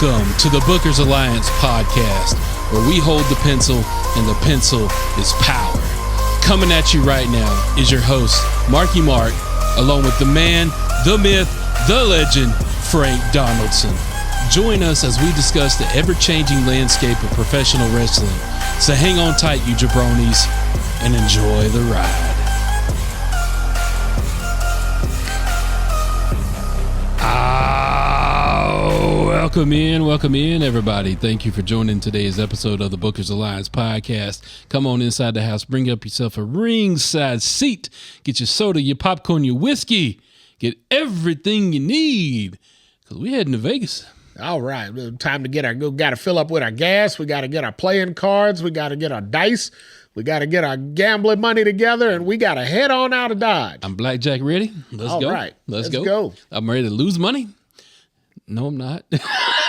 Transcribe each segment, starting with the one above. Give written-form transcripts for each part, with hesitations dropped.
Welcome to the Bookers Alliance podcast, where we hold the pencil and the pencil is power. Coming at you right now is your host, Marky Mark, along with the man, the myth, the legend, Frank Donaldson. Join us as we discuss the ever-changing landscape of professional wrestling. So hang on tight, you jabronis, and enjoy the ride. Welcome in, everybody. Thank you for joining today's episode of the Bookers Alliance podcast. Come on inside the house, bring up yourself a ringside seat, get your soda, your popcorn, your whiskey, get everything you need, because we're heading to Vegas. All right, time to got to fill up with our gas. We got to get our playing cards. We got to get our dice. We got to get our gambling money together, and we got to head on out of Dodge. I'm Blackjack ready. Let's go. All right, let's go. I'm ready to lose money. No, I'm not.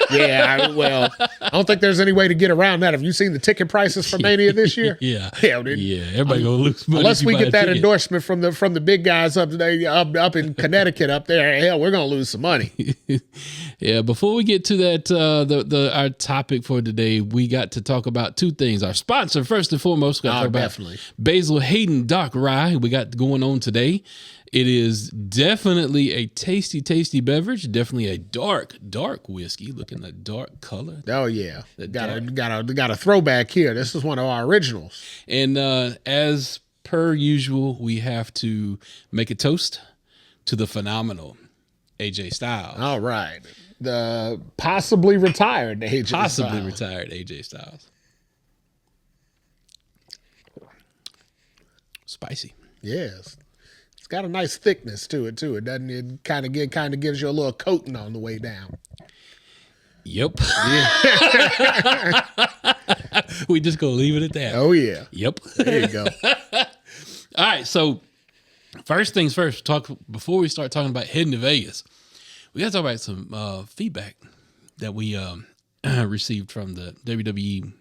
Yeah, I don't think there's any way to get around that. Have you seen the ticket prices for Mania this year? Yeah. Everybody gonna lose money unless we get that endorsement from the big guys up in Connecticut up there. Hell, we're gonna lose some money. Yeah. Before we get to that, our topic for today, we got to talk about two things. Our sponsor, first and foremost, we got to talk about Basil Hayden Dock Rye. We got going on today. It is definitely a tasty, tasty beverage. Definitely a dark whiskey. Look at that dark color. Oh yeah, got a throwback here. This is one of our originals. And as per usual, we have to make a toast to the phenomenal AJ Styles. All right, the possibly retired AJ Styles. Spicy. Yes. Got a nice thickness to it too. It doesn't. It kind of gives you a little coating on the way down. Yep. Yeah. We just gonna leave it at that. Oh yeah. Yep. There you go. All right. So first things first. Before we start talking about heading to Vegas. We got to talk about some feedback that we received from the WWE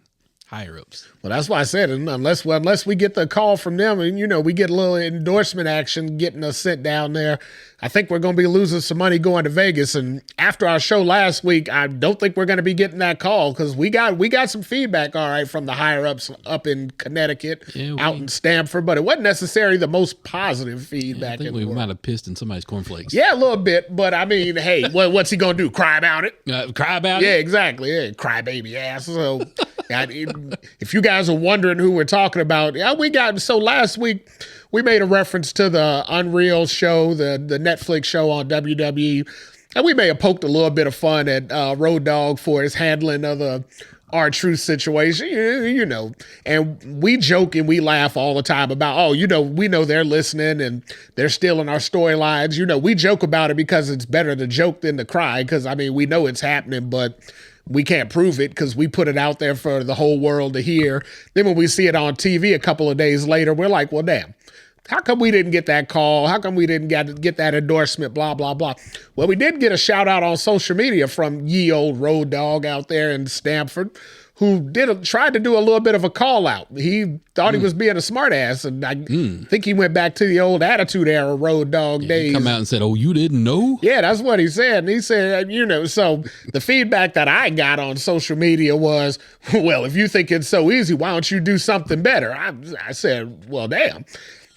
higher ups. Well, that's why I said, unless we get the call from them and, we get a little endorsement action getting us sent down there, I think we're going to be losing some money going to Vegas. And after our show last week, I don't think we're going to be getting that call because we got some feedback, all right, from the higher ups up in Connecticut, out in Stamford, but it wasn't necessarily the most positive feedback. I think we might have pissed in somebody's cornflakes. Yeah, a little bit, but I mean, hey, what's he going to do? Cry about it? Cry about it? Yeah, exactly. Yeah, cry baby ass. So if you guys are wondering who we're talking about, last week we made a reference to the Unreal show, the Netflix show on WWE, and we may have poked a little bit of fun at Road Dogg for his handling of the R-Truth situation, and we joke and we laugh all the time about, we know they're listening and they're stealing our storylines. We joke about it because it's better to joke than to cry because, we know it's happening, but we can't prove it because we put it out there for the whole world to hear. Then when we see it on TV a couple of days later, we're like, well, damn, how come we didn't get that call? How come we didn't get that endorsement, blah, blah, blah? Well, we did get a shout out on social media from ye old Road Dogg out there in Stamford, who tried to do a little bit of a call out. He thought he was being a smart ass, and I think he went back to the old Attitude Era Road Dogg days. He come out and said, "Oh, you didn't know?" Yeah, that's what he said. And he said, so the feedback that I got on social media was, well, if you think it's so easy, why don't you do something better? I said, well, damn.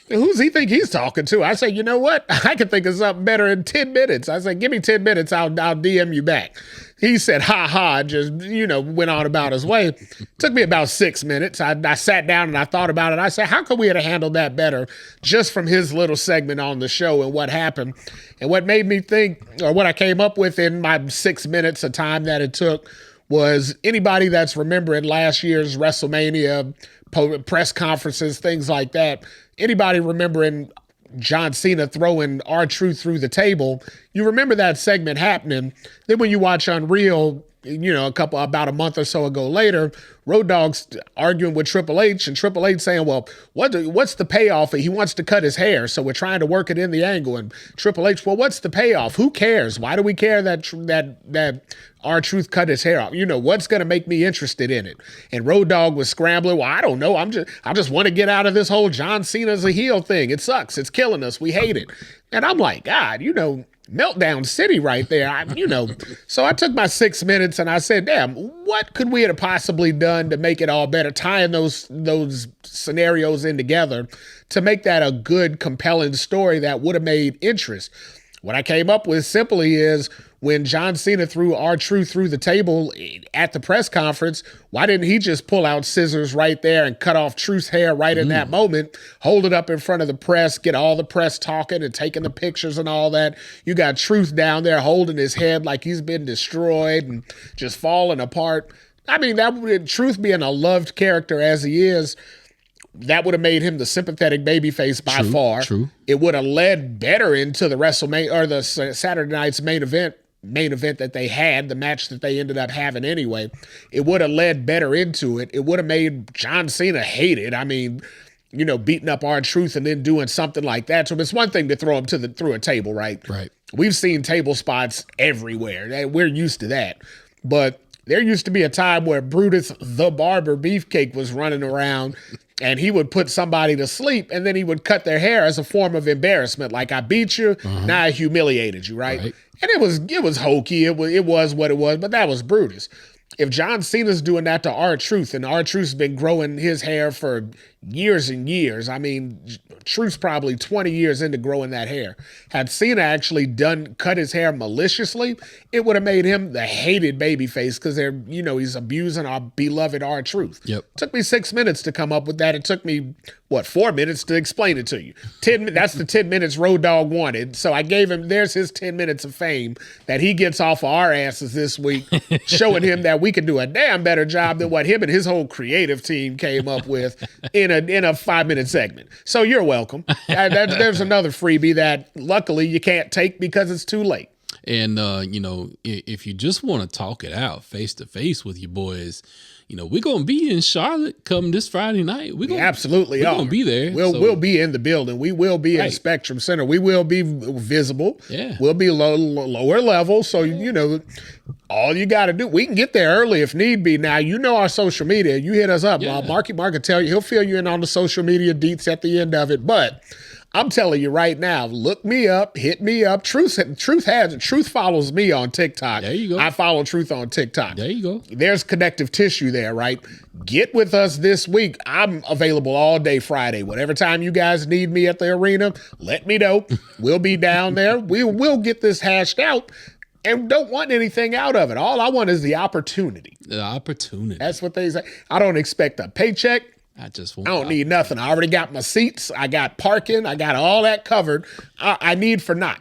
Who's he think he's talking to? I say, you know what? I can think of something better in 10 minutes. I said, give me 10 minutes. I'll DM you back. He said, ha ha, just, went on about his way. Took me about 6 minutes. I sat down and I thought about it. I said, how could we have handled that better just from his little segment on the show and what happened? And what made me think, or what I came up with in my 6 minutes of time that it took, was anybody that's remembering last year's WrestleMania press conferences, things like that, anybody remembering John Cena throwing R-Truth through the table, you remember that segment happening. Then when you watch Unreal, about a month or so ago later, Road Dogg's arguing with Triple H, and Triple H saying, well, what's the payoff? He wants to cut his hair, so we're trying to work it in the angle. And Triple H, well, what's the payoff? Who cares? Why do we care that R-Truth cut his hair off? What's going to make me interested in it? And Road Dogg was scrambling. Well, I don't know. I just want to get out of this whole John Cena's a heel thing. It sucks. It's killing us. We hate it. And I'm like, God, meltdown city right there. So I took my 6 minutes and I said, damn, what could we have possibly done to make it all better? Tying those scenarios in together to make that a good, compelling story that would have made interest. What I came up with simply is when John Cena threw R-Truth through the table at the press conference, why didn't he just pull out scissors right there and cut off Truth's hair right in that moment, hold it up in front of the press, get all the press talking and taking the pictures and all that. You got Truth down there holding his head like he's been destroyed and just falling apart. I mean, that would, Truth being a loved character as he is, that would have made him the sympathetic babyface by far. True. It would have led better into the WrestleMania or the Saturday night's main event that they had, the match that they ended up having anyway. It would have led better into it. It would have made John Cena hated. I mean, beating up R-Truth and then doing something like that. So it's one thing to throw him through a table, right? Right. We've seen table spots everywhere. We're used to that. But there used to be a time where Brutus the Barber Beefcake was running around and he would put somebody to sleep and then he would cut their hair as a form of embarrassment. Like, I beat you, now I humiliated you, right? And it was hokey. It was what it was, but that was Brutus. If John Cena's doing that to R-Truth, and R-Truth's been growing his hair for years and years, I mean, Truth's probably 20 years into growing that hair. Had Cena actually cut his hair maliciously, it would have made him the hated babyface because he's abusing our beloved R-Truth. Yep. Took me 6 minutes to come up with that. It took me 4 minutes to explain it to you. That's the 10 minutes Road Dogg wanted. So I gave him, there's his 10 minutes of fame that he gets off of our asses this week, showing him that we can do a damn better job than what him and his whole creative team came up with in a 5-minute segment. So you're welcome. There's another freebie that luckily you can't take because it's too late. And, if you just want to talk it out face to face with your boys, we're going to be in Charlotte come this Friday night. We're going to be there. We'll be in the building. We will be in Spectrum Center. We will be visible. Yeah. We'll be lower level. So, all you got to do, we can get there early if need be. Now, our social media. You hit us up. Marky Mark will tell you. He'll fill you in on the social media deets at the end of it. But I'm telling you right now, look me up, hit me up. Truth follows me on TikTok. There you go. I follow Truth on TikTok. There you go. There's connective tissue there, right? Get with us this week. I'm available all day Friday. Whatever time you guys need me at the arena, let me know. We'll be down there. We'll get this hashed out. And don't want anything out of it. All I want is the opportunity. The opportunity. That's what they say. I don't expect a paycheck. I don't need nothing. I already got my seats. I got parking. I got all that covered. I need for naught.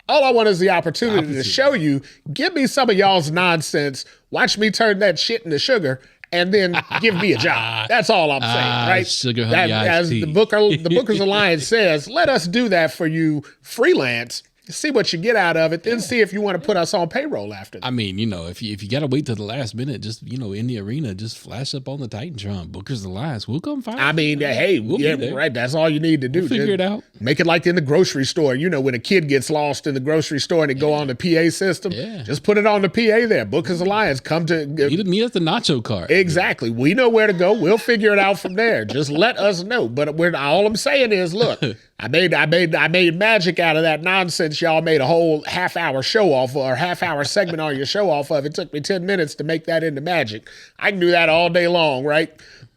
All I want is the opportunity to show you, give me some of y'all's nonsense, watch me turn that shit into sugar, and then give me a job. That's all I'm saying, right? Sugar, honey, as the Bookers Alliance says, let us do that for you freelance. See what you get out of it, then see if you want to put us on payroll after that. I mean, if you got to wait till the last minute, just, in the arena, just flash up on the Titantron. Booker's Alliance. We'll come find. I mean, hey, we'll be there. Right. That's all you need to do. We'll figure it out. Make it like in the grocery store. When a kid gets lost in the grocery store and they go on the PA system, just put it on the PA there. Booker's Alliance, come to. Meet at the nacho cart. Exactly. We know where to go. We'll figure it out from there. Just let us know. But all I'm saying is, look, I made magic out of that nonsense y'all made a whole half-hour show off or half-hour segment on your show off of. It took me 10 minutes to make that into magic. I can do that all day long, right?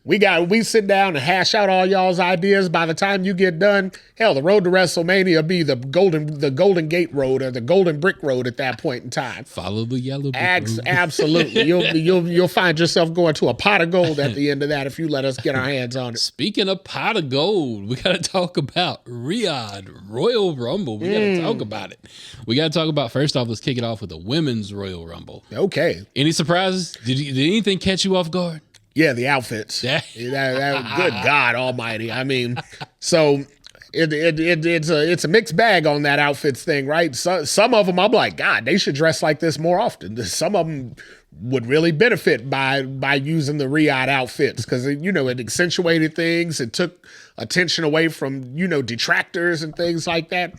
We sit down and hash out all y'all's ideas. By the time you get done, hell, the road to WrestleMania will be the Golden Gate Road or the Golden Brick Road at that point in time. Follow the yellow brick road. Absolutely. You'll find yourself going to a pot of gold at the end of that if you let us get our hands on it. Speaking of pot of gold, we got to talk about Riyadh Royal Rumble. We got to talk about it. We got to talk about, first off, let's kick it off with the Women's Royal Rumble. Okay. Any surprises? Did anything catch you off guard? Yeah, the outfits. Yeah. Good God Almighty! I mean, so it's a mixed bag on that outfits thing, right? So, some of them I'm like, God, they should dress like this more often. Some of them would really benefit by using the Riyadh outfits because it accentuated things. It took attention away from detractors and things like that.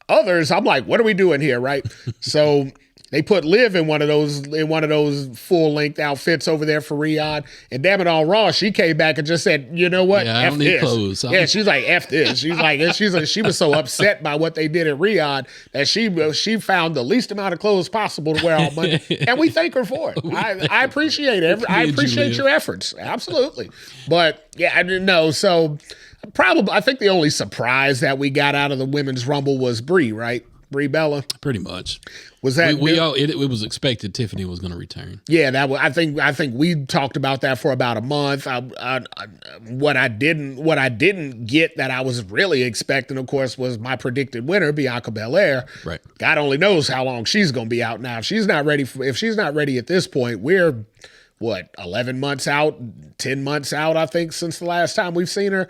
Others, I'm like, what are we doing here, right? So. They put Liv in one of those full length outfits over there for Riyadh, and damn it all Raw, she came back and just said, you know what, I don't need clothes. Yeah, she's like F this. She's like she was so upset by what they did at Riyadh that she found the least amount of clothes possible to wear all Monday, and we thank her for it. I appreciate it. I appreciate your efforts, absolutely. But yeah, I didn't know. So probably, I think the only surprise that we got out of the Women's Rumble was Brie, right? Brie Bella, pretty much. Was that it was expected Tiffany was going to return? Yeah, that was, I think we talked about that for about a month. What I didn't get that I was really expecting, of course, was my predicted winner, Bianca Belair. Right. God only knows how long she's going to be out now. If she's not ready at this point, we're 11 months out, 10 months out, I think, since the last time we've seen her.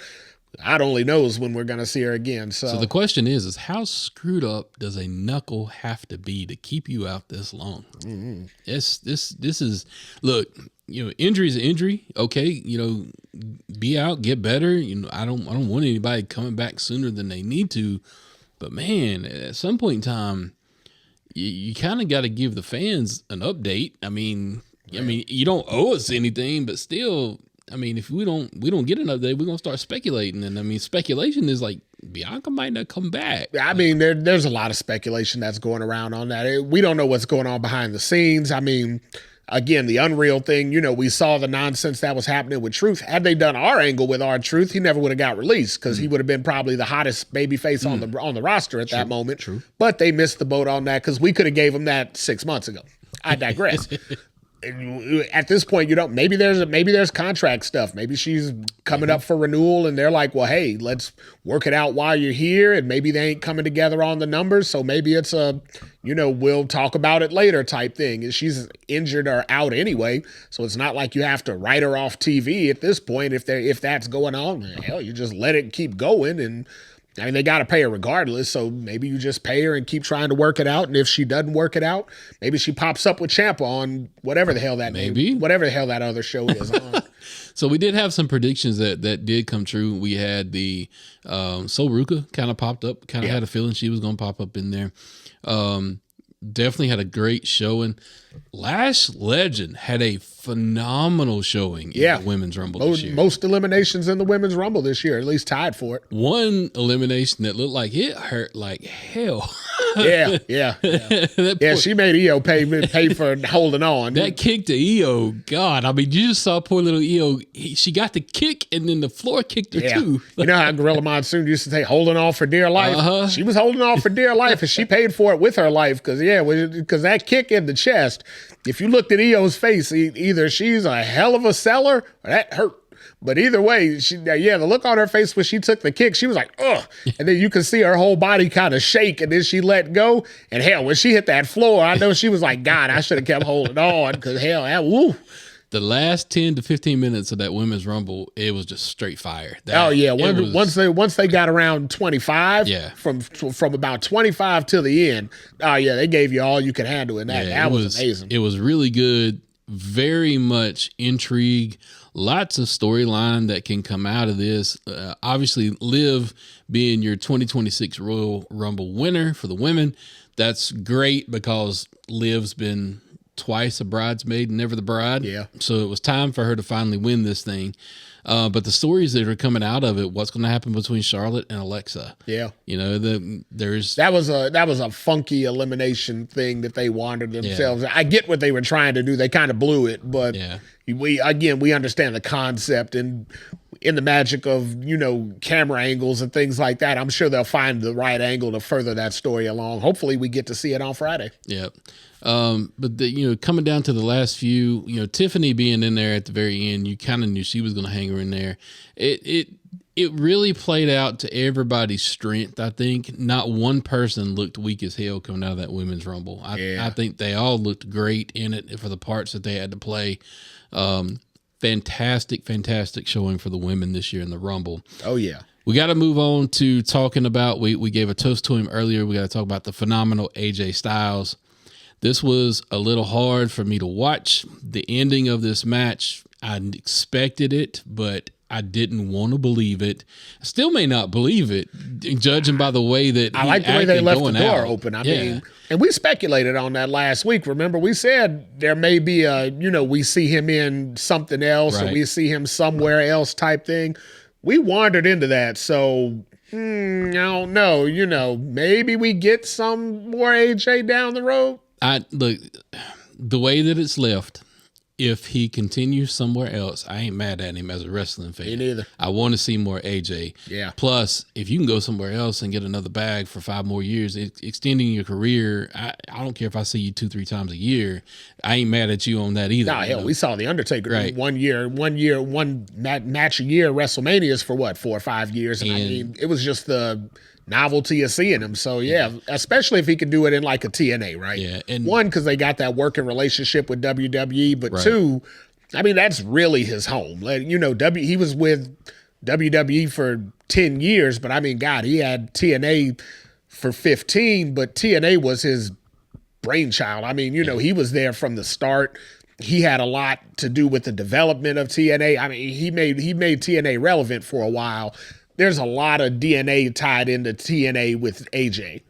God only knows when we're going to see her again. So the question is how screwed up does a knuckle have to be to keep you out this long? Mm-hmm. This is, look, injury is an injury. Okay, be out, get better. I don't want anybody coming back sooner than they need to. But man, at some point in time, you kind of got to give the fans an update. I mean, you don't owe us anything, but still. I mean, if we don't get an update, we're gonna start speculating, and speculation is like Bianca might not come back. I mean, there's a lot of speculation that's going around on that. We don't know what's going on behind the scenes. I mean, again, the Unreal thing. We saw the nonsense that was happening with Truth. Had they done our angle with our Truth, he never would have got released because he would have been probably the hottest babyface on the roster at that moment. True. But they missed the boat on that because we could have gave him that 6 months ago. I digress. At this point, maybe there's contract stuff. Maybe she's coming up for renewal and they're like, well, hey, let's work it out while you're here. And maybe they ain't coming together on the numbers. So maybe it's we'll talk about it later type thing. And she's injured or out anyway. So it's not like you have to write her off TV at this point. If that's going on, hell, you just let it keep going. And I mean, they got to pay her regardless, so maybe you just pay her and keep trying to work it out. And if she doesn't work it out, maybe she pops up with Ciampa on whatever the hell that whatever the hell that other show is on. So we did have some predictions that did come true. We had the Sol Ruka kind of popped up. Kind of had a feeling she was going to pop up in there. Definitely had a great showing. Lash Legend had a phenomenal showing in the Women's Rumble this year. Most eliminations in the Women's Rumble this year, at least tied for it. One elimination that looked like it hurt like hell. Yeah. She made Io pay for holding on. That kick to Io, God, I mean, you just saw poor little Io. She got the kick, and then the floor kicked her too. You know how Gorilla Monsoon used to say holding on for dear life? Uh-huh. She was holding on for dear life, and she paid for it with her life because that kick in the chest, if you looked at Io's face, either she's a hell of a seller or that hurt. But either way, the look on her face when she took the kick, she was like, ugh. And then you could see her whole body kind of shake, and then she let go. And hell, when she hit that floor, I know she was like, God, I should have kept holding on because hell, woo. The last 10 to 15 minutes of that Women's Rumble, it was just straight fire. Once they got around 25, from about 25 till the end, they gave you all you could handle in that. That was amazing. It was really good. Very much intrigue. Lots of storyline that can come out of this. Obviously, Liv being your 2026 Royal Rumble winner for the women, that's great because Liv's been twice a bridesmaid, never the bride. Yeah. So it was time for her to finally win this thing. But the stories that are coming out of it, what's going to happen between Charlotte and Alexa? Yeah. That was a funky elimination thing that they wanted themselves. Yeah. I get what they were trying to do. They kind of blew it, but we understand the concept and in the magic of, camera angles and things like that. I'm sure they'll find the right angle to further that story along. Hopefully we get to see it on Friday. Yeah. But coming down to the last few, Tiffany being in there at the very end, you kind of knew she was going to hang her in there. It really played out to everybody's strength. I think not one person looked weak as hell coming out of that Women's Rumble. I think they all looked great in it for the parts that they had to play. Fantastic showing for the women this year in the Rumble. Oh yeah. We got to move on to talking about, we gave a toast to him earlier. We got to talk about the phenomenal AJ Styles. This was a little hard for me to watch. The ending of this match, I expected it, but I didn't want to believe it. Still may not believe it, judging by the way that I like the way they left the door open. I mean, and we speculated on that last week. Remember, we said there may be we see him in something else or we see him somewhere else type thing. We wandered into that. So, I don't know. Maybe we get some more AJ down the road. Look, the way that it's left, if he continues somewhere else, I ain't mad at him as a wrestling fan. Me neither. I want to see more AJ. Yeah. Plus, if you can go somewhere else and get another bag for 5 more years, extending your career, I don't care if I see you 2-3 times a year. I ain't mad at you on that either. Nah, hell, we saw The Undertaker one match a year. WrestleManias for what, 4 or 5 years. And I mean, it was just the novelty of seeing him. So yeah, especially if he could do it in like a TNA, right? Yeah. And one, because they got that working relationship with WWE, but two, I mean, that's really his home. He was with WWE for 10 years, but I mean, God, he had TNA for 15, but TNA was his brainchild. I mean, he was there from the start. He had a lot to do with the development of TNA. I mean, he made TNA relevant for a while. There's a lot of DNA tied into TNA with AJ.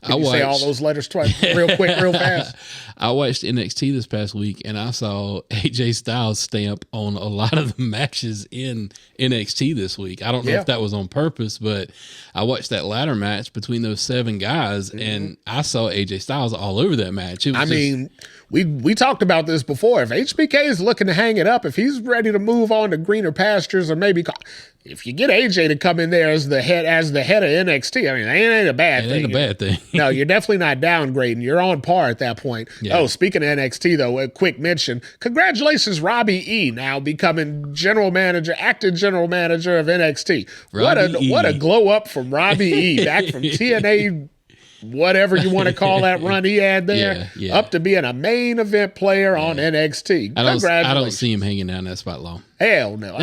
Can you say all those letters twice, real quick, real fast? I watched NXT this past week, and I saw AJ Styles stamp on a lot of the matches in NXT this week. I don't know if that was on purpose, but I watched that ladder match between those 7 guys, and I saw AJ Styles all over that match. We talked about this before. If HBK is looking to hang it up, if he's ready to move on to greener pastures, or maybe if you get AJ to come in there as the head of NXT, I mean, that ain't a bad thing. It ain't a bad thing. No, you're definitely not downgrading. You're on par at that point. Yeah. Oh, speaking of NXT, though, a quick mention. Congratulations, Robbie E. now becoming acting general manager of NXT. What a glow up from Robbie E. Back from TNA, whatever you want to call that run he had there, up to being a main event player on NXT. Congratulations. I don't see him hanging down that spot long. Hell no.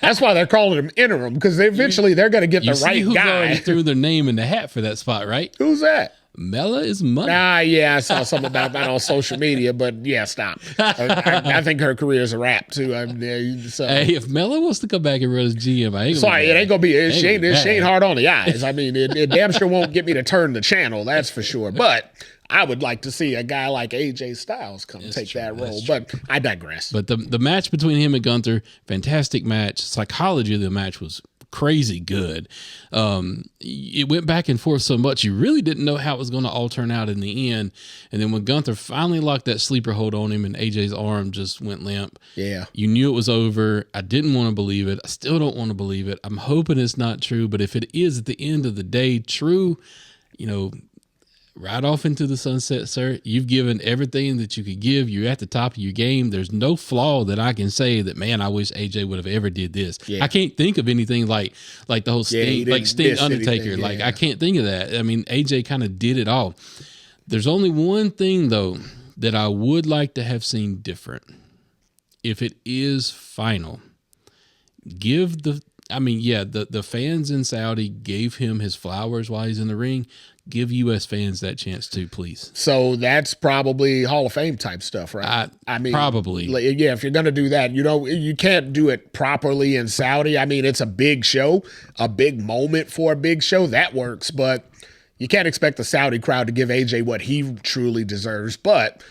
That's why they're calling him interim, because eventually they're going to get the right who's guy. Already threw their name in the hat for that spot, right? Who's that? Mela is money. Yeah, I saw something about that on social media, but yeah, stop. I think her career is a wrap too. Hey, if Mela wants to come back and run as GM, it ain't gonna be. She ain't hard on the eyes. I mean, it damn sure won't get me to turn the channel. That's for sure. But I would like to see a guy like AJ Styles take that role. But I digress. But the match between him and Gunther, fantastic match. Psychology of the match was crazy good. It went back and forth so much you really didn't know how it was going to all turn out in the end. And then when Gunther finally locked that sleeper hold on him and AJ's arm just went limp, you knew it was over. I didn't want to believe it. I still don't want to believe it. I'm hoping it's not true, but if it is at the end of the day true, right off into the sunset, sir. You've given everything that you could give. You're at the top of your game. There's no flaw that I can say that, man, I wish AJ would have ever did this. I can't think of anything like the whole Sting, Sting Undertaker. I can't think of that. I mean, AJ kind of did it all. There's only one thing, though, that I would like to have seen different. If it is final, the fans in Saudi gave him his flowers while he's in the ring. Give U.S. fans that chance too, please. So that's probably Hall of Fame type stuff, right? I mean, probably. If you're going to do that, you can't do it properly in Saudi. I mean, it's a big show, a big moment for a big show. That works, but you can't expect the Saudi crowd to give AJ what he truly deserves. But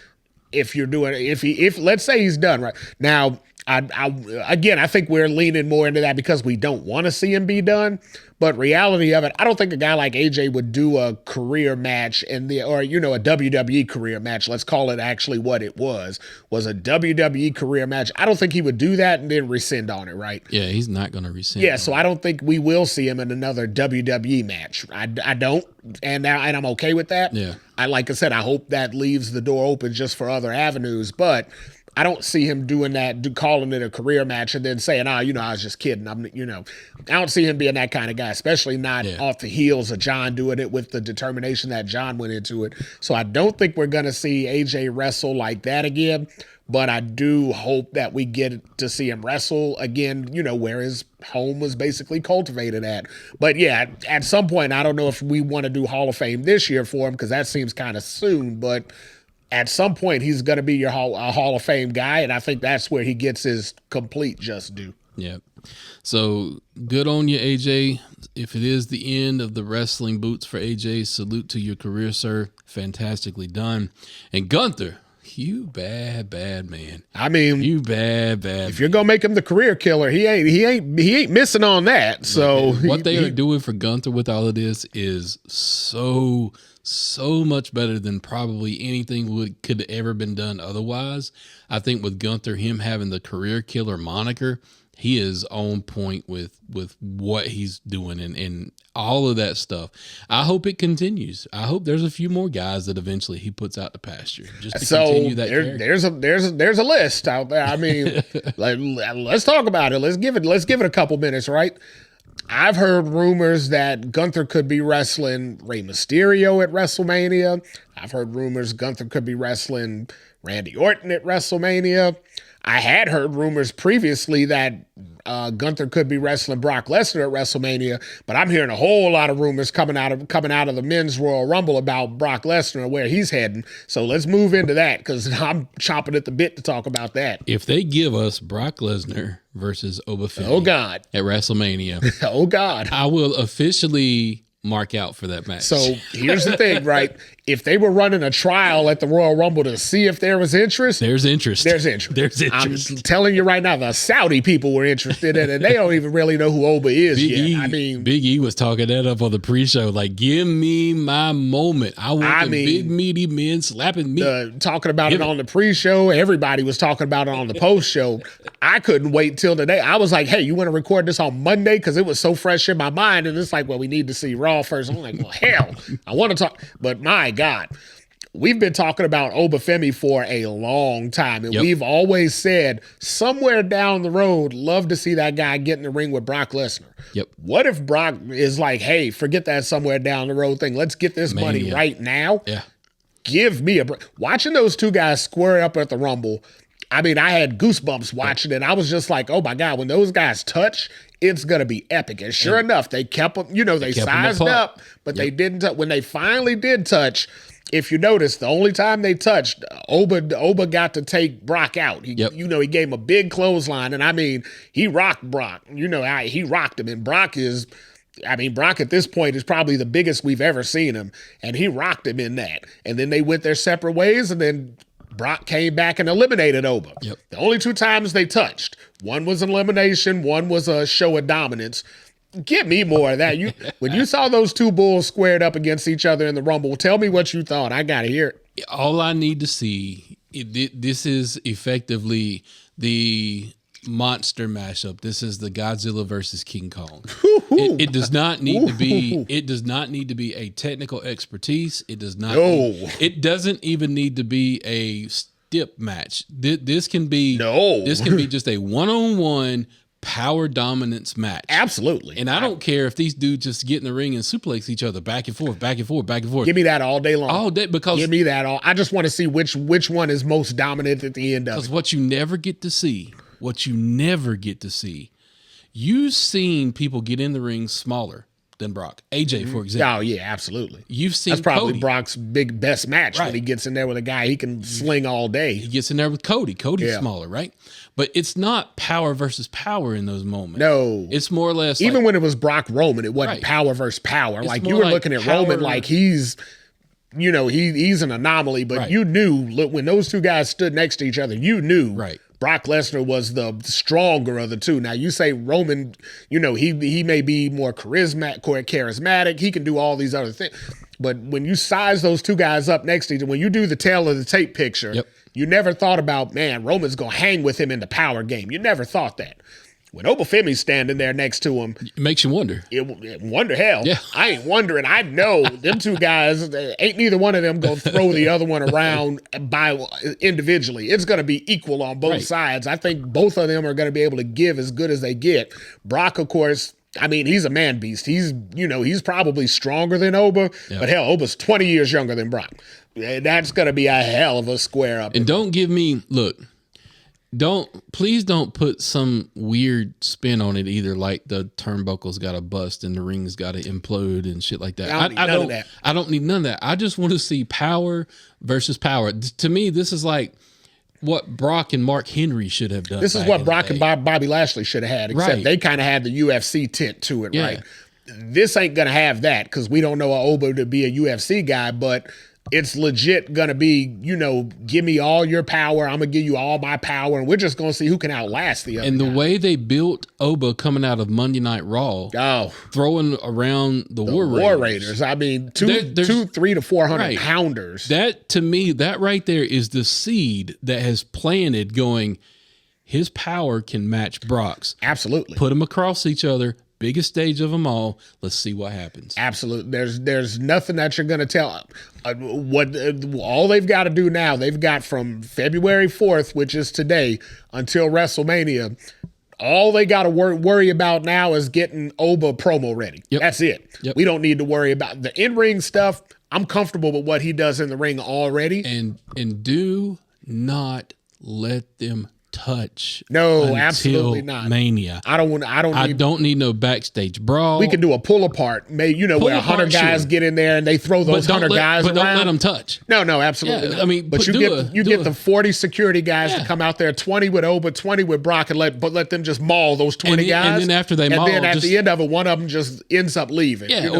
if you're doing, if let's say he's done right now, I think we're leaning more into that because we don't want to see him be done. But reality of it, I don't think a guy like AJ would do a career match a WWE career match. Let's call it actually what it was a WWE career match. I don't think he would do that and then rescind on it, right? Yeah, he's not going to rescind. Yeah, so I don't think we will see him in another WWE match. I don't, and I'm okay with that. Yeah, like I said, I hope that leaves the door open just for other avenues, but I don't see him doing that, calling it a career match and then saying, I was just kidding. I don't see him being that kind of guy, especially not off the heels of John doing it with the determination that John went into it. So I don't think we're going to see AJ wrestle like that again, but I do hope that we get to see him wrestle again, where his home was basically cultivated at. But yeah, at some point, I don't know if we want to do Hall of Fame this year for him because that seems kind of soon, but at some point, he's going to be your Hall of Fame guy, and I think that's where he gets his complete just due. Yeah. So good on you, AJ. If it is the end of the wrestling boots for AJ, salute to your career, sir. Fantastically done. And Gunther, you bad man. I mean, you bad. If you're gonna make him the career killer, he ain't missing on that. So what they are doing for Gunther with all of this is so much better than probably anything could ever been done otherwise. I think with Gunther, him having the career killer moniker, he is on point with what he's doing and all of that stuff. I hope it continues. I hope there's a few more guys that eventually he puts out to pasture just to continue that character. There's a list out there. I mean, let's talk about it. Let's give it a couple minutes, right? I've heard rumors that Gunther could be wrestling Rey Mysterio at WrestleMania. I've heard rumors Gunther could be wrestling Randy Orton at WrestleMania. I had heard rumors previously that Gunther could be wrestling Brock Lesnar at WrestleMania, but I'm hearing a whole lot of rumors coming out of the Men's Royal Rumble about Brock Lesnar and where he's heading. So let's move into that because I'm chomping at the bit to talk about that. If they give us Brock Lesnar versus Oba Femi, oh God, at WrestleMania, oh God, I will officially mark out for that match. So here's the thing, right? If they were running a trial at the Royal Rumble to see if there was interest. There's interest. I'm telling you right now, the Saudi people were interested in it, and they don't even really know who Oba is yet. Big E was talking that up on the pre-show, like, give me my moment. I want big meaty men slapping me. Talking about it on the pre-show, everybody was talking about it on the post-show. I couldn't wait till today. I was like, hey, you want to record this on Monday? Because it was so fresh in my mind, and it's like, well, we need to see Raw first. I'm like, well, hell, I want to talk, but my God, we've been talking about Oba Femi for a long time, and we've always said somewhere down the road, love to see that guy get in the ring with Brock Lesnar. Yep. What if Brock is like, hey, forget that somewhere down the road thing. Let's get this money right now. Yeah. Give me a break. Watching those two guys square up at the Rumble, I mean, I had goosebumps watching it. I was just like, oh my God, when those guys touch, it's going to be epic. And sure enough, they kept them, they sized up, but they didn't. When they finally did touch, if you notice, the only time they touched, Oba got to take Brock out. He gave him a big clothesline. And I mean, he rocked Brock. He rocked him. And Brock at this point is probably the biggest we've ever seen him. And he rocked him in that. And then they went their separate ways, and then Brock came back and eliminated Oba. Yep. The only two times they touched. One was an elimination, one was a show of dominance. Give me more of that. When you saw those two bulls squared up against each other in the Rumble, tell me what you thought. I got to hear it. All I need to see, this is effectively the monster mashup. This is the Godzilla versus King Kong. It does not need to be. It does not need to be a technical expertise. It does not. It doesn't even need to be a stip match. This can be. This can be just a one-on-one power dominance match. Absolutely. And I don't care if these dudes just get in the ring and suplex each other back and forth, back and forth, back and forth. Give me that all day long. All day, because give me that all. I just want to see which one is most dominant at the end of it. Because what you never get to see. You've seen people get in the ring smaller than Brock. AJ, for example. Oh, yeah, absolutely. You've seen That's probably Cody. Brock's best match when he gets in there with a guy he can sling all day. He gets in there with Cody. Cody's smaller, right? But it's not power versus power in those moments. No. It's more or less even when it was Brock Roman, it wasn't power versus power. It's like you were looking at Roman like he's an anomaly, but you knew when those two guys stood next to each other, you knew Brock Lesnar was the stronger of the two. Now, you say Roman, he may be more charismatic. He can do all these other things. But when you size those two guys up next to each other, when you do the tail of the tape picture, you never thought about, man, Roman's going to hang with him in the power game. You never thought that. When Oba Femi's standing there next to him, it makes you wonder. Hell. Yeah. I ain't wondering. I know them two guys, ain't neither one of them going to throw the other one around individually. It's going to be equal on both sides. I think both of them are going to be able to give as good as they get. Brock, of course, I mean, he's a man beast. He's probably stronger than Oba, but hell, Oba's 20 years younger than Brock. That's going to be a hell of a square up. And please don't put some weird spin on it either, like the turnbuckle's got to bust and the ring's got to implode and shit like that. I don't need none of that. I just want to see power versus power. To me, this is like what Brock and Mark Henry should have done. This is what Brock and Bobby Lashley should have had, except they kind of had the UFC tint to it, right? This ain't going to have that because we don't know Oba to be a UFC guy, but it's legit going to be, give me all your power. I'm going to give you all my power, and we're just going to see who can outlast the other And the guy. way they built Oba coming out of Monday Night Raw, throwing around the War Raiders. I mean, 300 to 400 pounders. That, to me, that right there is the seed that has planted going, his power can match Brock's. Absolutely. Put them across each other. Biggest stage of them all. Let's see what happens. Absolutely. There's nothing that you're going to tell. All they've got to do now, they've got from February 4th, which is today, until WrestleMania. All they got to worry about now is getting Oba promo ready. Yep. That's it. Yep. We don't need to worry about the in-ring stuff. I'm comfortable with what he does in the ring already. And do not let them touch. No, absolutely not. Mania. I don't need no backstage brawl. We can do a pull apart. Maybe where 100 guys get in there and they throw those 100 guys around. But don't let them touch. No, absolutely. Yeah, I mean, but you get the 40 security guys to come out there, 20 with Oba, 20 with Brock, and let them just maul those 20 guys. And then after they maul, and then at the end of it, one of them just ends up leaving. Yeah,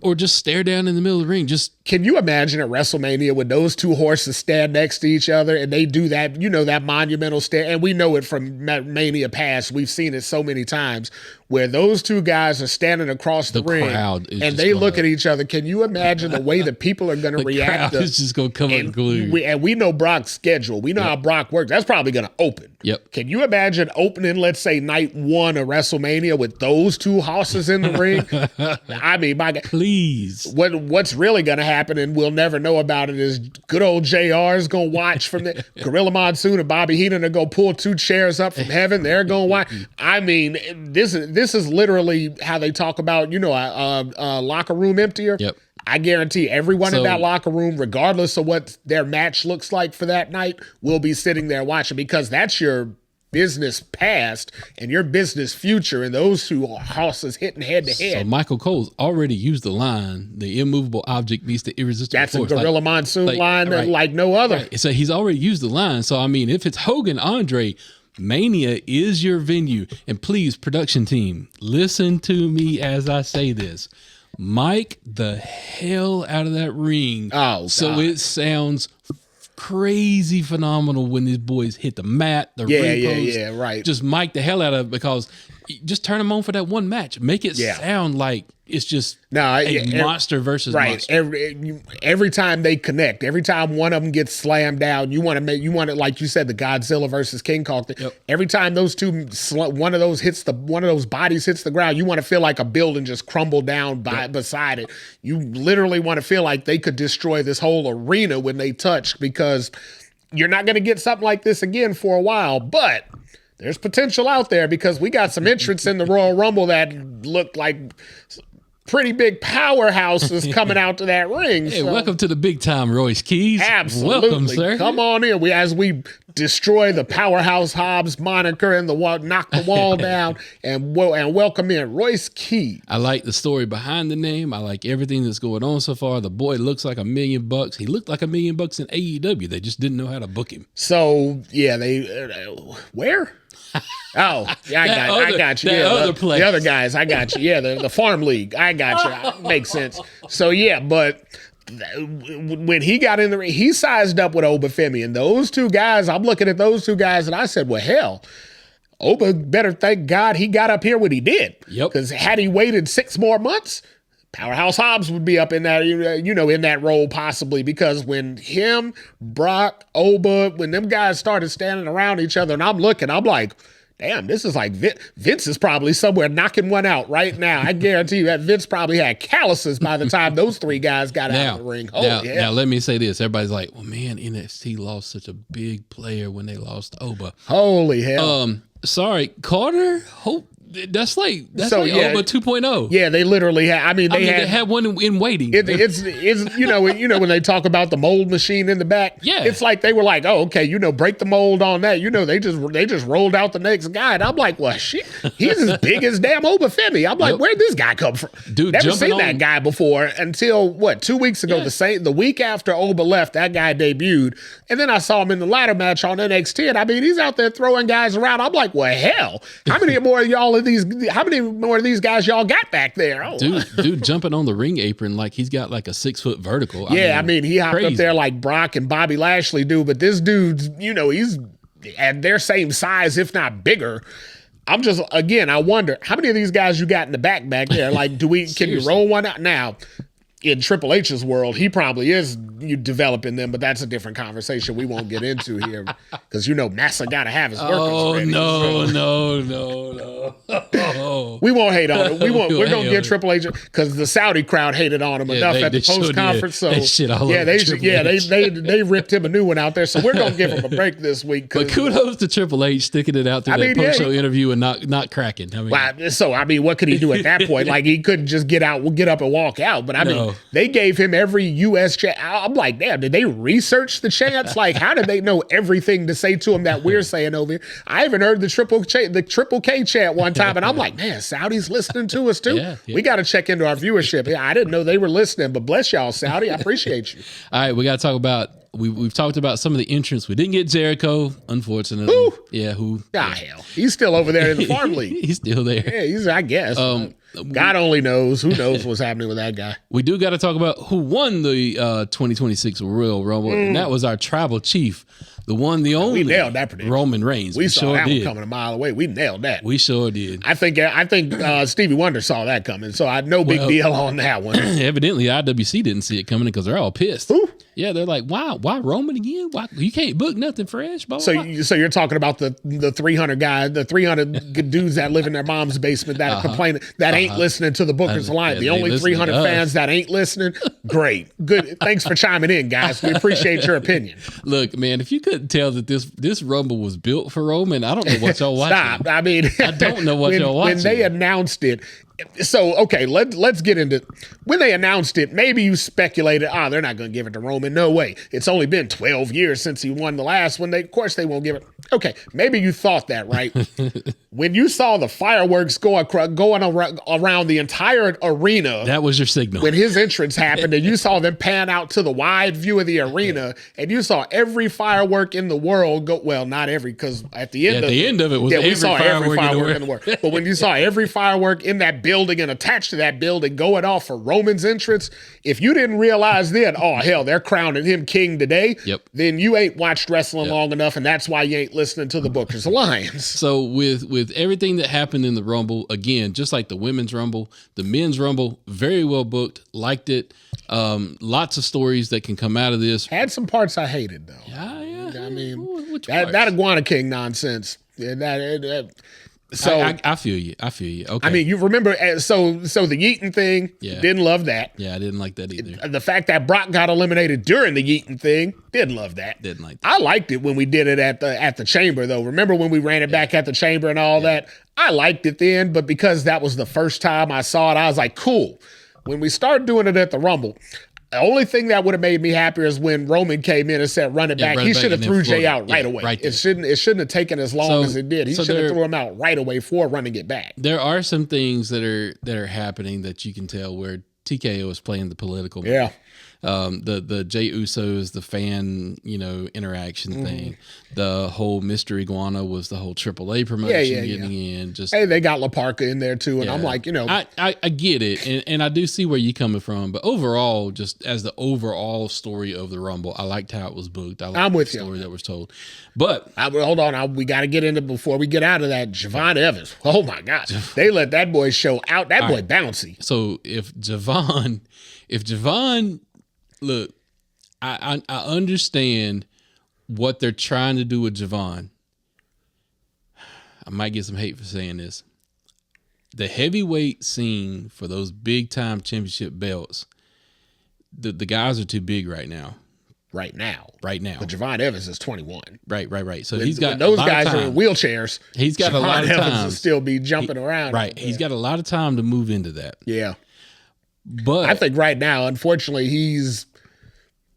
or just stare down in the middle of the ring. Can you imagine at WrestleMania when those two horses stand next to each other and they do that, that monumental stare? And we know it from Mania past. We've seen it so many times where those two guys are standing across the ring and they look at each other. Can you imagine the way that people are going to react? It's just going to come unglued. We know Brock's schedule. We know how Brock works. That's probably going to open. Yep. Can you imagine opening, let's say, night 1 of WrestleMania with those two horses in the ring? I mean, my God. Please. What's really going to happen, and we'll never know about it, is good old JR is going to watch from the Gorilla Monsoon and Bobby Heenan are going to pull 2 chairs up from heaven. They're going to watch. I mean, this is literally how they talk about, a locker room emptier. Yep. I guarantee everyone in that locker room, regardless of what their match looks like for that night, will be sitting there watching because that's your business past and your business future, and those two horses hitting head to head. So Michael Cole's already used the line, the immovable object meets the irresistible force. That's a Gorilla Monsoon line like no other. Right. So he's already used the line. So, I mean, if it's Hogan, Andre, Mania is your venue. And please, production team, listen to me as I say this. Mic the hell out of that ring. Oh, so God. It sounds crazy phenomenal when these boys hit the mat, the ring post. Right. Just mic the hell out of it because just turn them on for that one match. Make it sound like it's just monster versus monster. Every time they connect, every time one of them gets slammed down, you want it like you said, the Godzilla versus King Kong. Yep. Every time those two, one of those bodies hits the ground, you want to feel like a building just crumbled down beside it. You literally want to feel like they could destroy this whole arena when they touch, because you're not going to get something like this again for a while, but there's potential out there because we got some entrants in the Royal Rumble that look like pretty big powerhouses coming out to that ring. Hey, welcome to the big time, Royce Keys. Absolutely. Welcome, sir. Come on in. As we destroy the Powerhouse Hobbs moniker and knock the wall down and welcome in Royce Keys. I like the story behind the name. I like everything that's going on so far. The boy looks like $1 million. He looked like $1 million in AEW. They just didn't know how to book him. So, yeah, where? Oh, yeah, I got you. The other guys, I got you. Yeah, the farm league, I got you. Makes sense. So, yeah, but when he got in the ring, he sized up with Oba Femi. And those two guys, I'm looking at those two guys, and I said, well, hell, Oba better thank God he got up here when he did. Yep. Because had he waited 6 more months, Powerhouse Hobbs would be up in that, in that role possibly, because when him, Brock, Oba, when them guys started standing around each other, and I'm like, damn, this is like Vince is probably somewhere knocking one out right now. I guarantee you that Vince probably had calluses by the time those 3 guys got out of the ring. Now, let me say this. Everybody's like, well, man, NXT lost such a big player when they lost Oba. Holy hell. Sorry, Carter, That's like yeah, Oba 2.0. Yeah, they literally had. I mean, they had one in waiting. It's you know when they talk about the mold machine in the back. Yeah, it's like they were like, oh, okay, break the mold on that. They just rolled out the next guy, and I'm like, well, shit, he's as big as damn Obafemi. I'm like, where'd this guy come from? Dude, never seen that guy before until 2 weeks ago. Yeah. The week after Oba left, that guy debuted, and then I saw him in the ladder match on NXT. And I mean, he's out there throwing guys around. I'm like, well, hell, how many more of these guys y'all got back there? Oh. Dude jumping on the ring apron like he's got like a 6-foot vertical. I mean, he hopped up there like Brock and Bobby Lashley do, but this dude's, he's at their same size, if not bigger. I'm just, again, I wonder how many of these guys you got in the back there? Like, can you roll one out now? In Triple H's world, he probably is developing them, but that's a different conversation we won't get into here because Massa got to have his workers ready. No. We won't hate on him. We're gonna get Triple H because the Saudi crowd hated on him enough at the post conference. So they ripped him a new one out there. So we're gonna give him a break this week. But kudos to Triple H sticking it out through that post show interview and not cracking. What could he do at that point? Like he couldn't just get up and walk out. But I mean, they gave him every U.S. chant. I'm like, damn, did they research the chants? Like, how did they know everything to say to him that we're saying over here? I even heard the Triple K chant one time, and I'm like, man, Saudi's listening to us too. Yeah. We got to check into our viewership. I didn't know they were listening, but bless y'all, Saudi. I appreciate you. All right, we got to talk about. We've talked about some of the entrants. We didn't get Jericho, unfortunately. Who? Yeah, who? Hell. He's still over there in the farm league. He's still there. Yeah, I guess. God only knows. Who knows what's happening with that guy? We do got to talk about who won the 2026 Royal Rumble, and that was our tribal chief, the one, the only. We nailed that prediction. Roman Reigns. We saw that one coming a mile away. We nailed that. We sure did. I think Stevie Wonder saw that coming, so I had no big deal on that one. Evidently, IWC didn't see it coming because they're all pissed. Who? Yeah, they're like, why Roman again? Why you can't book nothing fresh? Blah, blah, blah. So you're talking about the 300 guys, the 300 dudes that live in their mom's basement that are complaining that ain't listening to the Booker's Alliance. The only 300 fans that ain't listening. Great, good. Thanks for chiming in, guys. We appreciate your opinion. Look, man, if you couldn't tell that this Rumble was built for Roman, I don't know what y'all watching. Stop. I mean, I don't know what y'all watching. When they announced it. So, okay, let's get into when they announced it. Maybe you speculated, they're not going to give it to Roman. No way. It's only been 12 years since he won the last one. Of course, they won't give it. Okay, maybe you thought that, right? When you saw the fireworks going around the entire arena, that was your signal. When his entrance happened, and you saw them pan out to the wide view of the arena, and you saw every firework in the world go. Well, not every, because at the end of it was we saw every firework in the world. But when you saw every firework in that building and attached to that building going off for Roman's entrance, if you didn't realize then, hell, they're crowning him king today, then you ain't watched wrestling long enough, and that's why you ain't listening to the Booker's Alliance. So with everything that happened in the Rumble, again, just like the Women's Rumble, the Men's Rumble, very well booked, liked it. Lots of stories that can come out of this. Had some parts I hated, though. Yeah. I mean, that Iguana King nonsense. So I feel you. Okay. I mean, you remember, so the Yeaton thing, didn't love that. Yeah, I didn't like that either. The fact that Brock got eliminated during the Yeaton thing, didn't love that. Didn't like that. I liked it when we did it at the Chamber, though. Remember when we ran it back at the Chamber and all that? I liked it then, but because that was the first time I saw it, I was like, cool. When we started doing it at the Rumble, the only thing that would have made me happier is when Roman came in and said, run it back. He should have threw Jay out right away. It shouldn't have taken as long as it did. He should have threw him out right away for running it back. There are some things that are happening that you can tell where TKO is playing the political. Yeah. The Jey Usos, the fan, interaction thing. The whole Mr. Iguana was the whole AAA promotion getting in. Just hey, they got La Parka in there too, and I'm like, I get it, and I do see where you're coming from, but overall, just as the overall story of the Rumble, I liked how it was booked. I liked the story that was told. But hold on, we got to get into before we get out of that. Javon Evans, oh my God, they let that boy show out. That boy bouncy. So if Javon, look, I understand what they're trying to do with Javon. I might get some hate for saying this. The heavyweight scene for those big time championship belts, the guys are too big right now. right now. Right now. But Javon Evans is 21. Right. So When- he's got when those a lot guys of are time. in wheelchairs. He's got a Javon lot of Evans time. will still be jumping around. Right. He's got a lot of time to move into that. Yeah. But I think right now, unfortunately, he's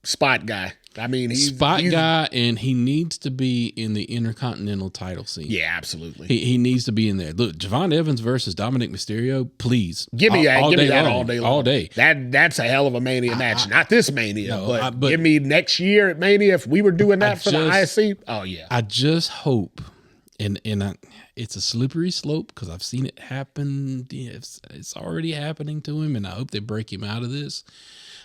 spot guy. I mean, he's guy, and he needs to be in the Intercontinental title scene. Yeah, absolutely. He needs to be in there. Look, Javon Evans versus Dominic Mysterio, please. Give me that all day long. All day. That's a hell of a Mania match. Not this Mania, No, but give me next year at Mania if we were doing that for the IC. Oh, yeah. I just hope, and it's a slippery slope because I've seen it happen. Yeah, it's already happening to him, and I hope they break him out of this.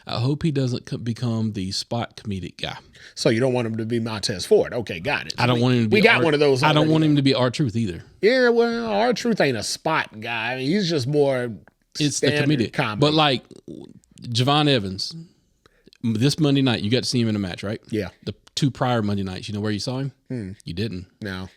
I hope he doesn't become the spot comedic guy. So you don't want him to be Montez Ford. Okay, got it. I don't want him to be. We got one of those. I don't want him to be R-Truth either. Yeah, well, R-Truth ain't a spot guy. I mean, he's just more. It's the comedic comedy. But like Javon Evans, this Monday night, you got to see him in a match, right? Yeah. The 2 prior Monday nights, you know where you saw him? You didn't. No.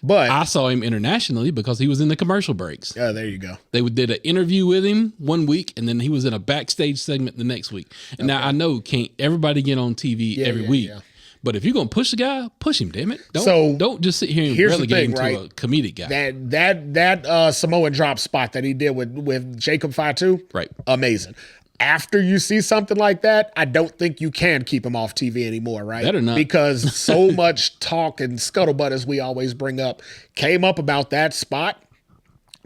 But I saw him internationally because he was in the commercial breaks. Oh, there you go. They did an interview with him one week, and then he was in a backstage segment the next week. And now I know can't everybody get on TV every week. Yeah. But if you're gonna push the guy, push him, damn it. Don't just sit here and relegate him to a comedic guy. That Samoan drop spot that he did with Jacob Fatu, right? Amazing. After you see something like that, I don't think you can keep him off TV anymore, right? Better not. Because so much talk and scuttlebutt, as we always bring up, came up about that spot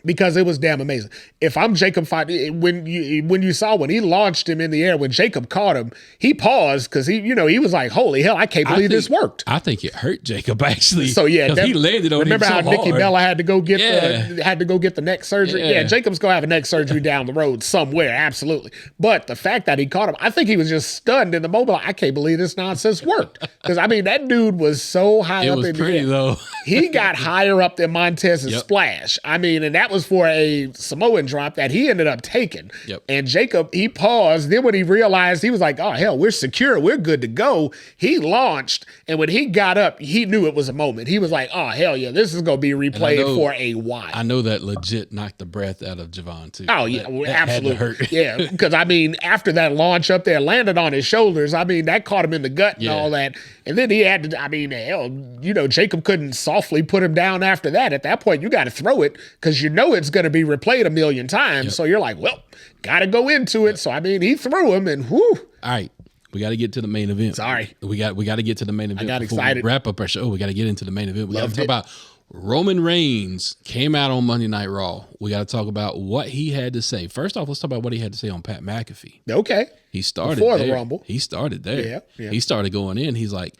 because it was damn amazing. If I'm Jacob Fatu, when you saw when he launched him in the air, when Jacob caught him, he paused because he was like, "Holy hell, I can't believe this worked." I think it hurt Jacob actually. So yeah, he landed on him. Remember how Nikki Bella had to go get the neck surgery? Yeah. Yeah, Jacob's gonna have a neck surgery down the road somewhere, absolutely. But the fact that he caught him, I think he was just stunned in the moment. Like, I can't believe this nonsense worked. Because I mean, that dude was so high up in the air. It was pretty though. He got higher up than Montez's splash. I mean, and that was for a Samoan drop that he ended up taking. Yep. And Jacob, he paused. Then when he realized, he was like, "Oh hell, we're secure. We're good to go." He launched, and when he got up, he knew it was a moment. He was like, "Oh hell yeah, this is gonna be replayed for a while." I know that legit knocked the breath out of Javon too. Oh yeah, that absolutely. Had to hurt. Yeah, because I mean, after that launch up there, landed on his shoulders. I mean, that caught him in the gut and all that. And then he had to. I mean, hell, Jacob couldn't softly put him down after that. At that point, you got to throw it because it's going to be replayed a million times. Yep. So you're like, well, got to go into it. So I mean, he threw him, and whoo. All right. We got to get to the main event. Sorry. We got to get to the main event. I got before excited. We wrap up our show. We got to get into the main event. We got to talk about Roman Reigns came out on Monday Night Raw. We got to talk about what he had to say. First off, let's talk about what he had to say on Pat McAfee. Okay. He started before there. the Rumble. He started there. Yeah. He started going in. He's like,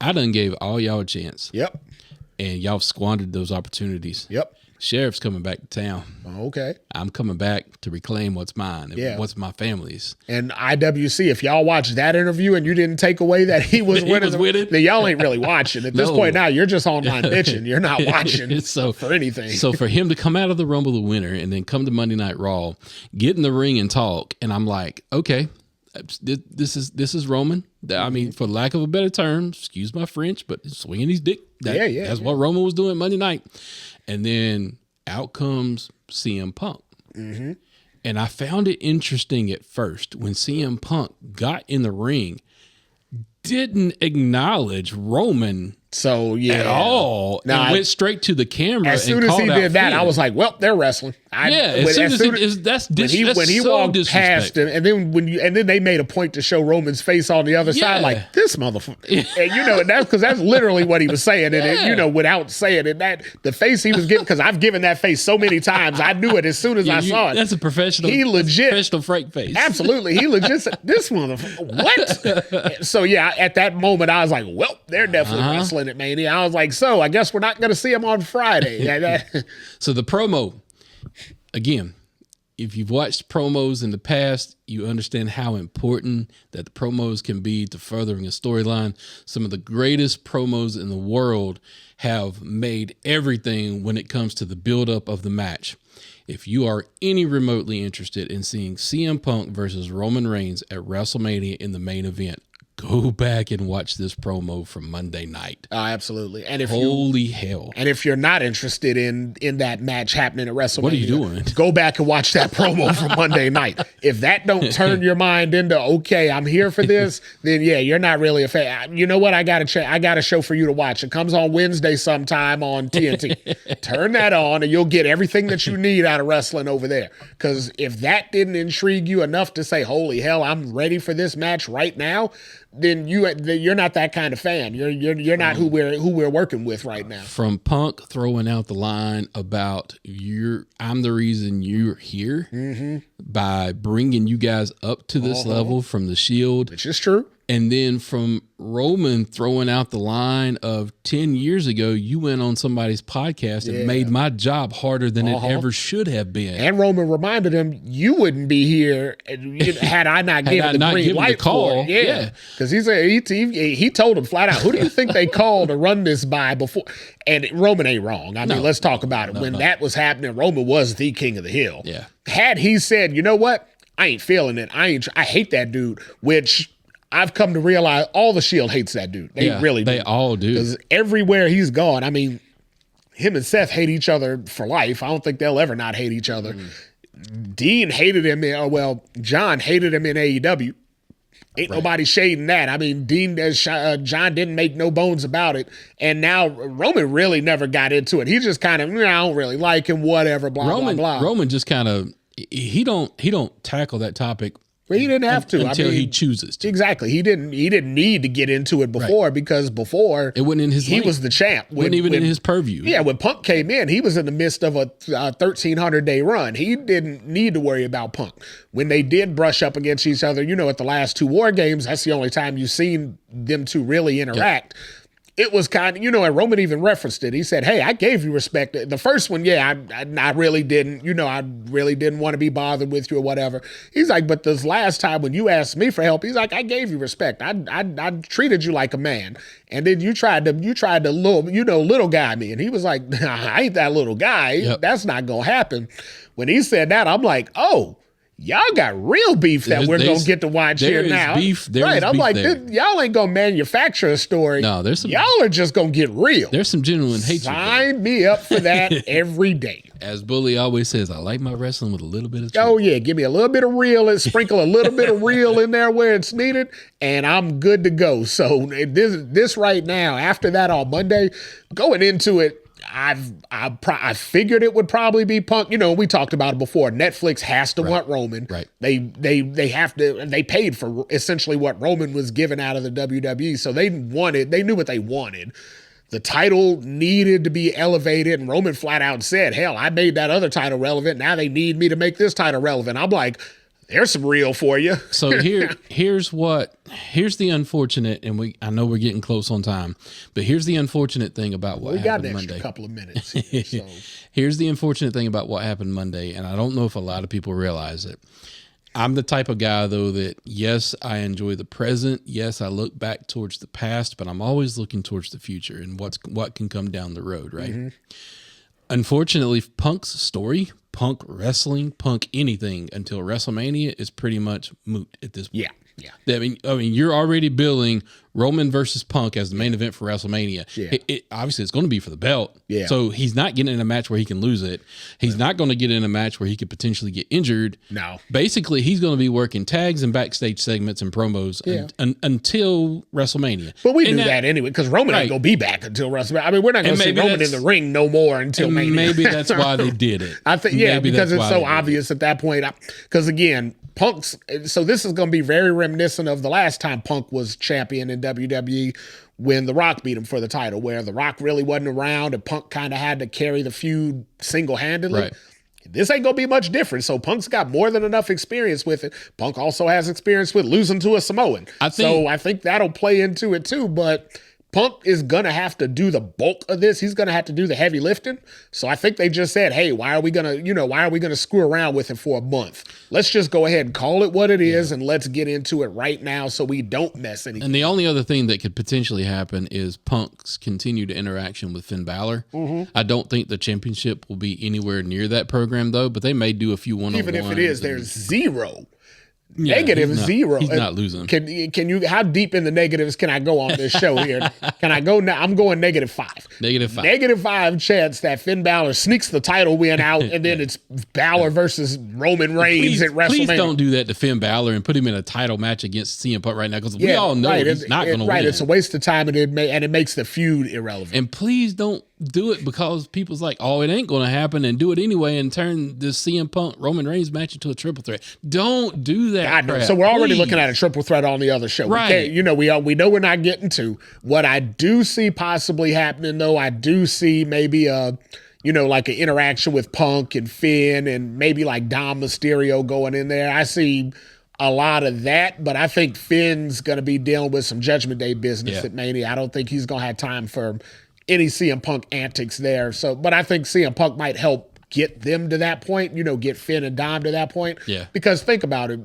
I done gave all y'all a chance. Yep. And y'all squandered those opportunities. Yep. Sheriff's coming back to town. Okay. I'm coming back to reclaim what's mine and what's my family's. And IWC, if y'all watched that interview and you didn't take away that he was winning, then y'all ain't really watching. At this point now, you're just online bitching. You're not watching for anything. So for him to come out of the Rumble the winner and then come to Monday Night Raw, get in the ring and talk, and I'm like, okay, this is Roman. I mean, for lack of a better term, excuse my French, but swinging his dick. That's what Roman was doing Monday night. And then out comes CM Punk. Mm-hmm. And I found it interesting at first when CM Punk got in the ring, didn't acknowledge Roman at all. And went straight to the camera. As soon as he did that, I was like, well, they're wrestling. As soon as that's when he walked past him, and then they made a point to show Roman's face on the other side, like this motherfucker. And that's because that's literally what he was saying, and without saying it, that the face he was giving, because I've given that face so many times, I knew it as soon as I saw it. That's a professional. Professional freight face. Absolutely, he legit said, this motherfucker. What? So at that moment, I was like, well, they're definitely wrestling at Mania. I was like, so I guess we're not going to see him on Friday. So the promo. Again, if you've watched promos in the past, you understand how important that the promos can be to furthering a storyline. Some of the greatest promos in the world have made everything when it comes to the buildup of the match. If you are any remotely interested in seeing CM Punk versus Roman Reigns at WrestleMania in the main event, go back and watch this promo from Monday night. Absolutely. And if Holy hell. And if you're not interested in that match happening at WrestleMania, What are you doing? Go back and watch that promo from Monday night. If that don't turn your mind into, okay, I'm here for this, then yeah, you're not really a fan. You know what? I got a show for you to watch. It comes on Wednesday sometime on TNT. Turn that on and you'll get everything that you need out of wrestling over there. Because if that didn't intrigue you enough to say, holy hell, I'm ready for this match right now, then you're not that kind of fan. You're not who we're working with right now. From Punk throwing out the line about I'm the reason you're here by bringing you guys up to this level from the Shield, which is true. And then from Roman throwing out the line of 10 years ago, you went on somebody's podcast and made my job harder than it ever should have been. And Roman reminded him, you wouldn't be here had I not given the green light call. Yeah. Because he told him flat out, who do you think they called to run this by before? And Roman ain't wrong. I mean, let's talk about it. When that was happening, Roman was the king of the hill. Yeah. Had he said, you know what? I ain't feeling it. I hate that dude, which I've come to realize all the Shield hates that dude. They really do. They all do. Because everywhere he's gone, I mean, him and Seth hate each other for life. I don't think they'll ever not hate each other. Dean hated him. John hated him in AEW. Ain't nobody shading that. I mean, John didn't make no bones about it. And now Roman really never got into it. He just kind of, I don't really like him, whatever, blah, blah. Roman just kind of, he don't tackle that topic. Well, he didn't have to until he chooses to. Exactly. He didn't need to get into it before because before it wasn't in his. He was the champ. Wasn't even in his purview. Yeah, when Punk came in, he was in the midst of a 1,300-day run. He didn't need to worry about Punk. When they did brush up against each other, at the last 2 War Games, that's the only time you've seen them two really interact. Yep. It was kind of, and Roman even referenced it. He said, hey, I gave you respect. The first one, I really didn't, I really didn't want to be bothered with you or whatever. He's like, but this last time when you asked me for help, he's like, I gave you respect. I treated you like a man. And then you tried to little guy me. And he was like, nah, I ain't that little guy. Yep. That's not going to happen. When he said that, I'm like, oh, y'all got real beef that we're going to get to watch here now. Right. I'm like, y'all ain't going to manufacture a story. No, y'all are just going to get real. There's some genuine hatred. Sign me up for that every day. As Bully always says, I like my wrestling with a little bit of truth. Oh, yeah. Give me a little bit of real and sprinkle a little bit of real in there where it's needed, and I'm good to go. So this right now, after that on Monday, going into it, I figured it would probably be Punk. We talked about it before. Netflix has to want Roman. Right. They have to. They paid for essentially what Roman was given out of the WWE. So they knew what they wanted. The title needed to be elevated, and Roman flat out said, "Hell, I made that other title relevant. Now they need me to make this title relevant." I'm like, there's some real for you. So here's the unfortunate, and I know we're getting close on time, but here's the unfortunate thing about what happened Monday. We got an extra couple of minutes here, so. Here's the unfortunate thing about what happened Monday, and I don't know if a lot of people realize it. I'm the type of guy, though, that yes, I enjoy the present. Yes, I look back towards the past, but I'm always looking towards the future and what can come down the road, right? Mm-hmm. Unfortunately, Punk's story, Punk wrestling, Punk anything until WrestleMania is pretty much moot at this point. Yeah. I mean, you're already billing Roman versus Punk as the main event for WrestleMania. Yeah. Obviously, it's going to be for the belt. Yeah. So he's not getting in a match where he can lose it. He's not going to get in a match where he could potentially get injured. No. Basically, he's going to be working tags and backstage segments and promos until WrestleMania. But we knew that anyway, because Roman ain't going to be back until WrestleMania. I mean, we're not going to see Roman in the ring no more until Mania. Maybe that's why they did it. I think, because it's so obvious at that point. Because again, so this is going to be very reminiscent of the last time Punk was champion in WWE when The Rock beat him for the title, where The Rock really wasn't around and Punk kind of had to carry the feud single-handedly. Right. This ain't going to be much different. So Punk's got more than enough experience with it. Punk also has experience with losing to a Samoan. I think that'll play into it too, but Punk is going to have to do the bulk of this. He's going to have to do the heavy lifting. So I think they just said, hey, why are we going to screw around with it for a month? Let's just go ahead and call it what it is, and let's get into it right now so we don't mess anything. And the only other thing that could potentially happen is Punk's continued interaction with Finn Balor. Mm-hmm. I don't think the championship will be anywhere near that program, though, but they may do a few one-on-ones. Even if it is, there's zero Negative zero. He's not losing. Can you? How deep in the negatives can I go on this show here? Can I go now? I'm going -5. -5 chance that Finn Balor sneaks the title win out, and then it's Balor versus Roman Reigns at WrestleMania. Please don't do that to Finn Balor and put him in a title match against CM Punk right now, because we all know he's not going to win. Right, it's a waste of time, and it makes the feud irrelevant. And please don't do it because people's like, oh, it ain't going to happen, and do it anyway and turn this CM Punk Roman Reigns match into a triple threat. Don't do that. Crap. So we're already looking at a triple threat on the other show. Right. We know we're not getting to. What I do see possibly happening, though, I do see maybe like an interaction with Punk and Finn, and maybe like Dom Mysterio going in there. I see a lot of that, but I think Finn's going to be dealing with some Judgment Day business at Mania. I don't think he's going to have time for any CM Punk antics there. So, but I think CM Punk might help get them to that point, get Finn and Dom to that point. Yeah. Because think about it,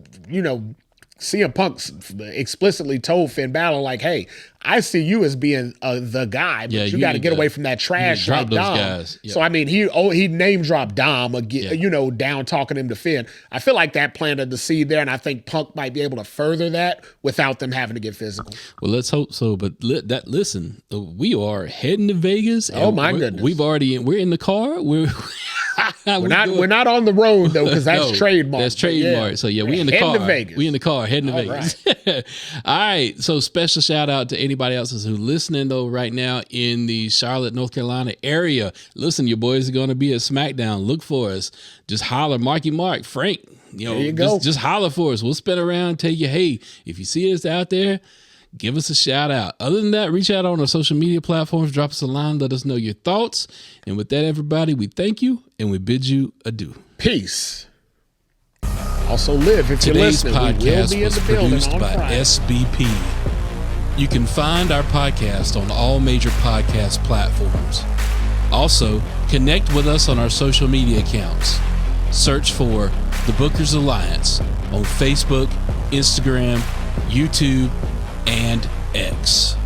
CM Punk explicitly told Finn Balor, like, hey, I see you as being the guy, but you got to get away from that trash like Dom. Guys. Yep. So, I mean, he name dropped Dom, again, down talking him to Finn. I feel like that planted the seed there, and I think Punk might be able to further that without them having to get physical. Well, let's hope so. But listen, we are heading to Vegas. Oh, my goodness. We're in the car. We're not on the road, though, because that's trademark. That's trademark. Yeah. So, we in the car. We in the car heading to Vegas. Right. All right. So, special shout out to anybody else who's listening, though, right now in the Charlotte, North Carolina area. Listen, your boys are going to be at SmackDown. Look for us. Just holler, Marky Mark, Frank. There you go. Just holler for us. We'll spin around, tell you, hey, if you see us out there, give us a shout out. Other than that, reach out on our social media platforms, drop us a line, let us know your thoughts. And with that, everybody, we thank you and we bid you adieu. Peace. Also, live if you're listening. Today's podcast was produced by SBP. You can find our podcast on all major podcast platforms. Also, connect with us on our social media accounts. Search for The Bookers Alliance on Facebook, Instagram, YouTube, and X.